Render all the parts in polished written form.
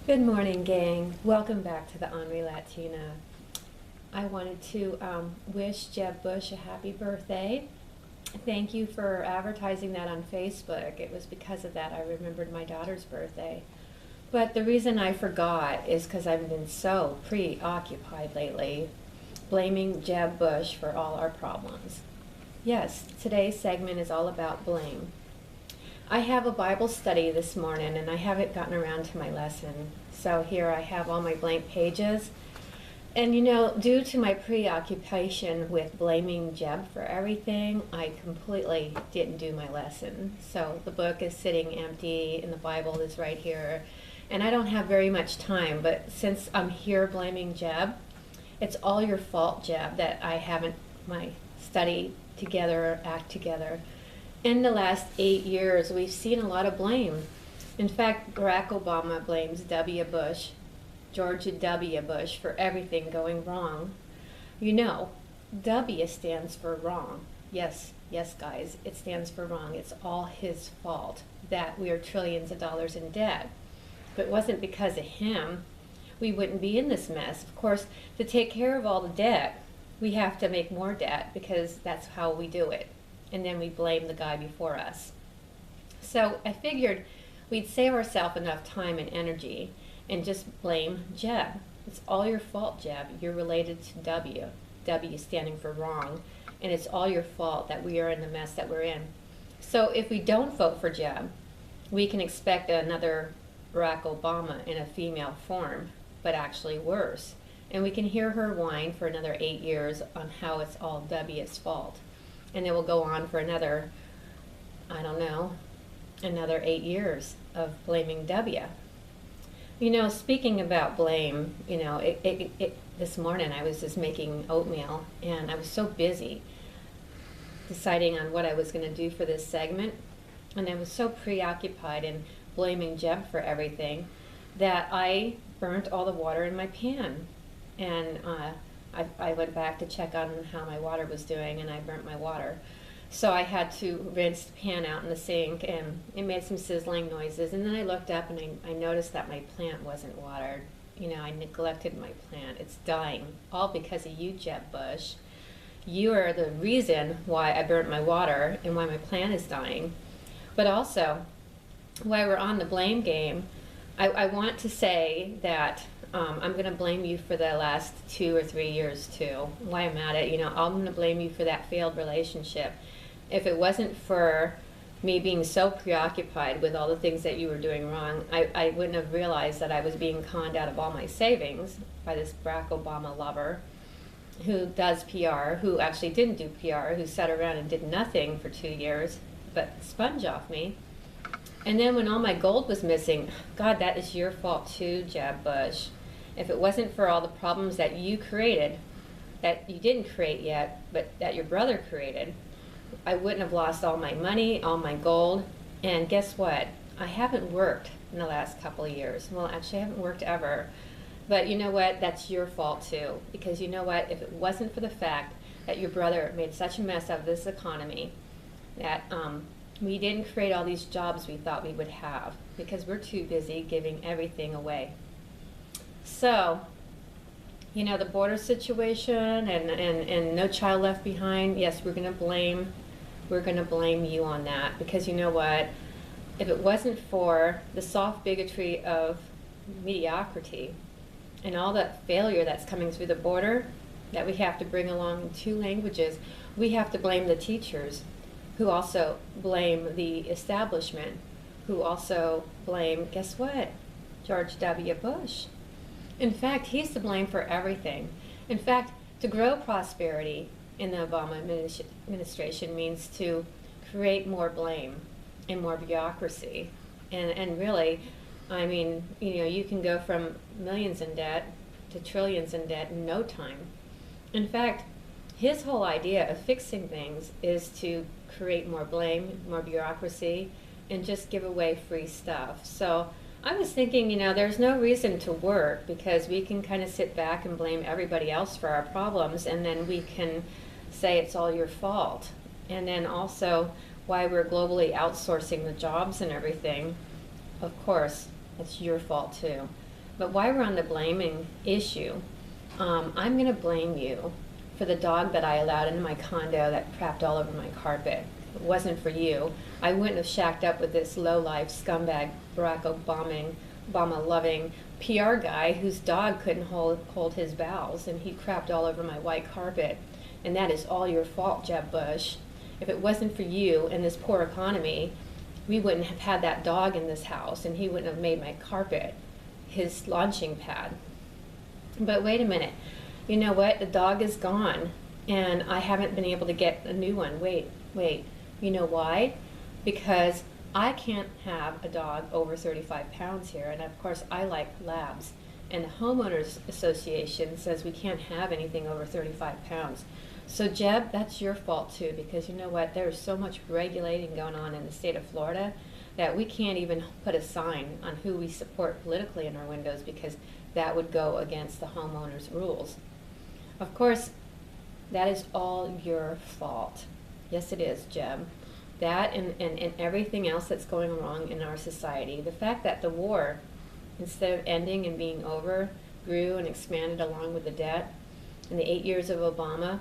Good morning, gang. Welcome back to the Henri Latina. I wanted to wish Jeb Bush a happy birthday. Thank you for advertising that on Facebook. It was because of that I remembered my daughter's birthday. But the reason I forgot is because I've been so preoccupied lately, blaming Jeb Bush for all our problems. Yes, today's segment is all about blame. I have a Bible study this morning and I haven't gotten around to my lesson. So here I have all my blank pages. And you know, due to my preoccupation with blaming Jeb for everything, I completely didn't do my lesson. So the book is sitting empty and the Bible is right here. And I don't have very much time, but since I'm here blaming Jeb, it's all your fault, Jeb, that I haven't my study together, act together. In the last 8 years, we've seen a lot of blame. In fact, Barack Obama blames George W. Bush, for everything going wrong. You know, W stands for wrong. Yes, guys, it stands for wrong. It's all his fault that we are trillions of dollars in debt. If it wasn't because of him, we wouldn't be in this mess. Of course, to take care of all the debt, we have to make more debt because that's how we do it. And then we blame the guy before us. So I figured we'd save ourselves enough time and energy and just blame Jeb. It's all your fault, Jeb. You're related to W standing for wrong, and it's all your fault that we are in the mess that we're in. So if we don't vote for Jeb, we can expect another Barack Obama in a female form, but actually worse. And we can hear her whine for another 8 years on how it's all W's fault. And it will go on for another, another 8 years of blaming W. You know, speaking about blame, you know, this morning I was just making oatmeal and I was so busy deciding on what I was going to do for this segment. And I was so preoccupied in blaming Jeb for everything that I burnt all the water in my pan. And I went back to check on how my water was doing, and I burnt my water. So I had to rinse the pan out in the sink, and it made some sizzling noises. And then I looked up, and I noticed that my plant wasn't watered. You know, I neglected my plant. It's dying, all because of you, Jeb Bush. You are the reason why I burnt my water and why my plant is dying. But also, while we're on the blame game, I want to say that I'm going to blame you for the last 2 or 3 years too. Why I'm at it, you know, I'm going to blame you for that failed relationship. If it wasn't for me being so preoccupied with all the things that you were doing wrong, I wouldn't have realized that I was being conned out of all my savings by this Barack Obama lover who does PR, who actually didn't do PR, who sat around and did nothing for 2 years, but sponge off me. And then when all my gold was missing, God, that is your fault too, Jeb Bush. If it wasn't for all the problems that you created, that you didn't create yet, but that your brother created, I wouldn't have lost all my money, all my gold. And guess what? I haven't worked in the last couple of years. Well, actually, I haven't worked ever. But you know what? That's your fault too. Because you know what? If it wasn't for the fact that your brother made such a mess of this economy, that we didn't create all these jobs we thought we would have because we're too busy giving everything away. So, you know, the border situation and No Child Left Behind, yes, we're going to blame you on that because you know what? If it wasn't for the soft bigotry of mediocrity and all that failure that's coming through the border that we have to bring along in 2 languages, we have to blame the teachers, who also blame the establishment, who also blame, guess what? George W. Bush. In fact, he's to blame for everything. In fact, to grow prosperity in the Obama administration means to create more blame and more bureaucracy. And really, I mean, you know, you can go from millions in debt to trillions in debt in no time. In fact, his whole idea of fixing things is to create more blame, more bureaucracy, and just give away free stuff. So I was thinking, you know, there's no reason to work because we can kind of sit back and blame everybody else for our problems, and then we can say it's all your fault. And then also why we're globally outsourcing the jobs and everything, of course, it's your fault too. But while we're on the blaming issue, I'm going to blame you for the dog that I allowed into my condo that crapped all over my carpet. If it wasn't for you, I wouldn't have shacked up with this low-life scumbag, Barack Obama-loving PR guy whose dog couldn't hold his bowels, and he crapped all over my white carpet. And that is all your fault, Jeb Bush. If it wasn't for you and this poor economy, we wouldn't have had that dog in this house, and he wouldn't have made my carpet his launching pad. But wait a minute. You know what? The dog is gone, and I haven't been able to get a new one. Wait. You know why? Because I can't have a dog over 35 pounds here, and of course I like labs. And the Homeowners Association says we can't have anything over 35 pounds. So Jeb, that's your fault too, because you know what? There's so much regulating going on in the state of Florida that we can't even put a sign on who we support politically in our windows, because that would go against the homeowners' rules. Of course, that is all your fault. Yes, it is, Jeb. That and everything else that's going wrong in our society. The fact that the war, instead of ending and being over, grew and expanded along with the debt, and the 8 years of Obama,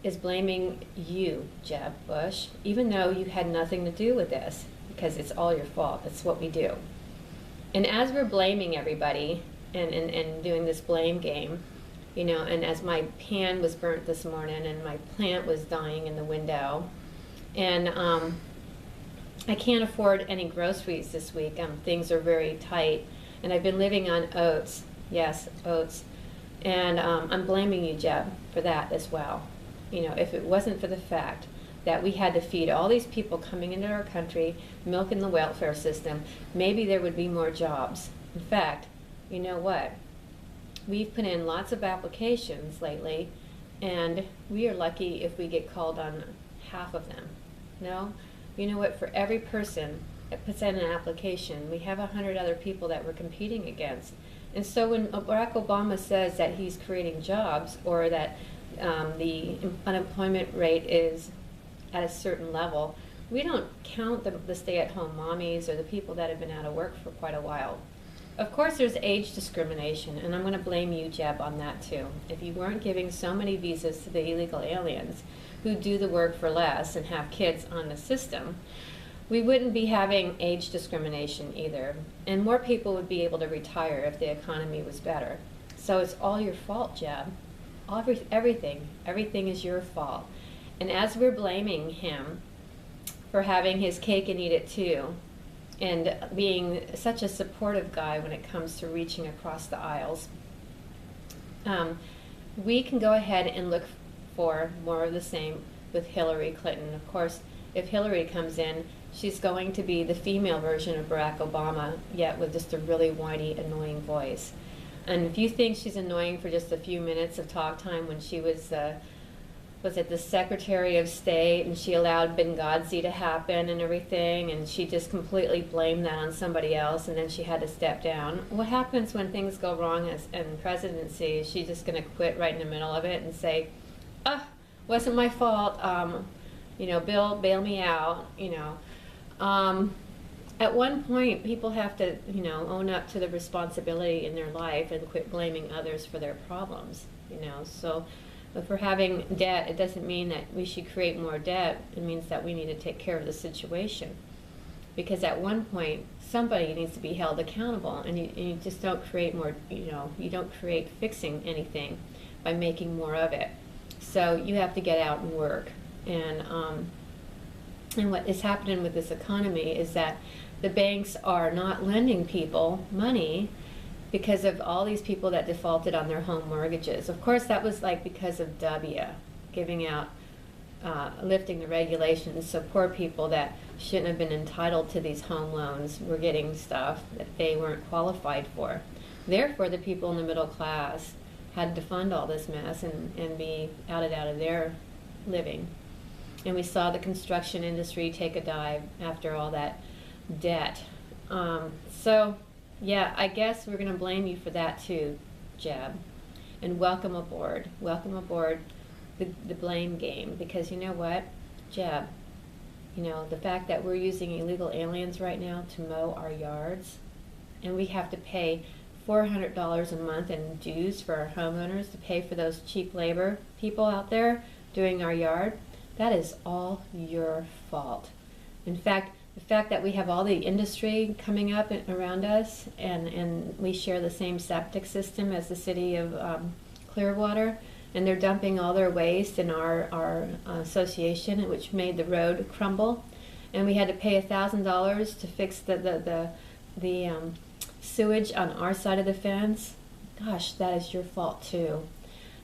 is blaming you, Jeb Bush, even though you had nothing to do with this, because it's all your fault. That's what we do. And as we're blaming everybody and doing this blame game, you know, and as my pan was burnt this morning and my plant was dying in the window, and I can't afford any groceries this week. Things are very tight, and I've been living on oats. Yes, oats. And I'm blaming you, Jeb, for that as well. You know, if it wasn't for the fact that we had to feed all these people coming into our country, milking the welfare system, maybe there would be more jobs. In fact, you know what? We've put in lots of applications lately, and we are lucky if we get called on half of them. No? You know what? For every person that puts in an application, we have 100 other people that we're competing against. And so when Barack Obama says that he's creating jobs, or that the unemployment rate is at a certain level, we don't count the stay-at-home mommies or the people that have been out of work for quite a while. Of course, there's age discrimination, and I'm going to blame you, Jeb, on that too. If you weren't giving so many visas to the illegal aliens who do the work for less and have kids on the system, we wouldn't be having age discrimination either, and more people would be able to retire if the economy was better. So it's all your fault, Jeb. Everything is your fault. And as we're blaming him for having his cake and eat it too, and being such a supportive guy when it comes to reaching across the aisles, we can go ahead and look for more of the same with Hillary Clinton. Of course, if Hillary comes in, she's going to be the female version of Barack Obama, yet with just a really whiny, annoying voice. And if you think she's annoying for just a few minutes of talk time when she was it the Secretary of State, and she allowed Benghazi to happen and everything, and she just completely blamed that on somebody else, and then she had to step down. What happens when things go wrong in presidency? Is she just going to quit right in the middle of it and say, wasn't my fault, you know, Bill, bail me out, you know. At one point, people have to, you know, own up to the responsibility in their life and quit blaming others for their problems, you know. So if we're having debt, it doesn't mean that we should create more debt. It means that we need to take care of the situation. Because at one point, somebody needs to be held accountable, and you just don't create more, you know, you don't create fixing anything by making more of it. So you have to get out and work. And what is happening with this economy is that the banks are not lending people money because of all these people that defaulted on their home mortgages. Of course, that was like because of W giving out, lifting the regulations, so poor people that shouldn't have been entitled to these home loans were getting stuff that they weren't qualified for. Therefore, the people in the middle class had to fund all this mess and be outed out of their living. And we saw the construction industry take a dive after all that debt. So, yeah, I guess we're going to blame you for that too, Jeb. And welcome aboard. Welcome aboard the blame game. Because you know what, Jeb, you know, the fact that we're using illegal aliens right now to mow our yards, and we have to pay $400 a month in dues for our homeowners to pay for those cheap labor people out there doing our yard, that is all your fault. In fact, the fact that we have all the industry coming up around us, and we share the same septic system as the city of Clearwater, and they're dumping all their waste in our association, which made the road crumble, and we had to pay $1,000 to fix the sewage on our side of the fence. Gosh, that is your fault too.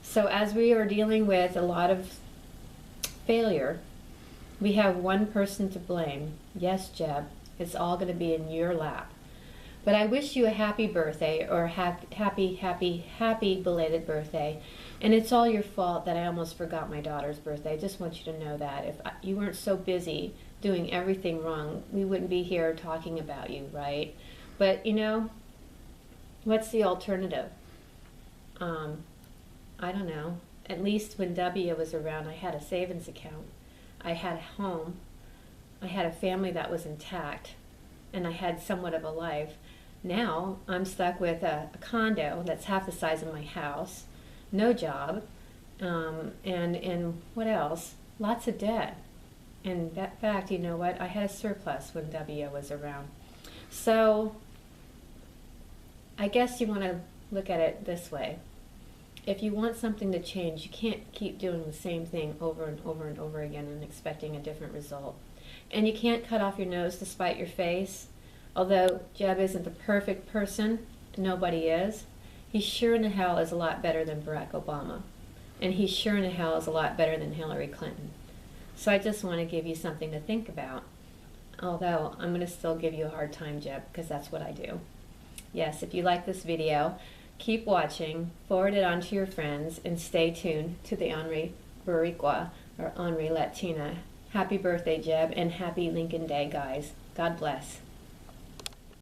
So as we are dealing with a lot of failure, we have one person to blame. Yes, Jeb, it's all going to be in your lap. But I wish you a happy birthday, or happy belated birthday. And it's all your fault that I almost forgot my daughter's birthday. I just want you to know that. If you weren't so busy doing everything wrong, we wouldn't be here talking about you, right? But, you know, what's the alternative? I don't know. At least when W was around, I had a savings account. I had a home. I had a family that was intact. And I had somewhat of a life. Now, I'm stuck with a condo that's half the size of my house, no job, and what else? Lots of debt. And in fact, you know what? I had a surplus when W was around. So, I guess you want to look at it this way. If you want something to change, you can't keep doing the same thing over and over and over again and expecting a different result. And you can't cut off your nose to spite your face. Although Jeb isn't the perfect person, nobody is, he sure in the hell is a lot better than Barack Obama. And he sure in the hell is a lot better than Hillary Clinton. So I just want to give you something to think about. Although I'm going to still give you a hard time, Jeb, because that's what I do. Yes, if you like this video, keep watching, forward it on to your friends, and stay tuned to the Henri Boricua, or Henri Latina. Happy birthday, Jeb, and happy Lincoln Day, guys. God bless.